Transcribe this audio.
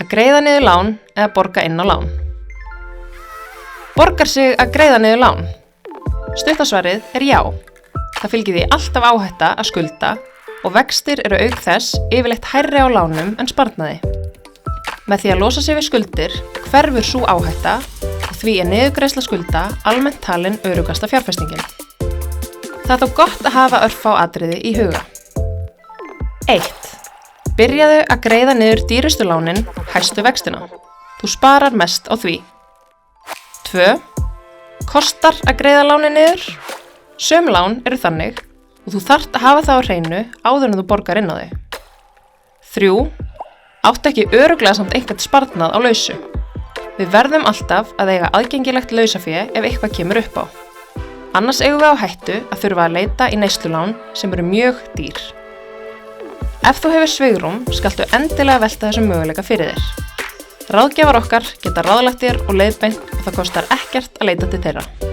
Að greiða niður lán eða borga inn á lán. Borgar sig að greiða niður lán? Stuttasvarið er já. Það fylgir því alltaf áhætta að skulda og vextir eru auk þess yfirleitt hærri á lánum en sparnaði. Með því að losa sig við skuldir hverfur sú áhætta og því er niðurgreiðsla skulda almennt talin öruggasta fjárfestingin. Það er þó gott að hafa örfá atriði í huga. 1. Byrjaðu að greiða niður dýrustu lánin, hæstu vextina. Þú sparar mest á því. 2. Kostar að greiða lánin niður? Sum lán eru þannig og þú þarft að hafa það á hreinu áður en þú borgar inn á þau. 3. Áttu ekki örugglega samt einhvern sparnað á lausu. Við verðum alltaf að eiga aðgengilegt lausafé ef eitthvað kemur upp á. Annars eigum við á hættu að þurfa að leita í neyslulán sem eru mjög dýr. Ef þú hefur svigrúm, skaltu endilega velta þessum möguleika fyrir þér. Ráðgjafar okkar geta ráðlagt þér og leiðbeint og það kostar ekkert að leita til þeirra.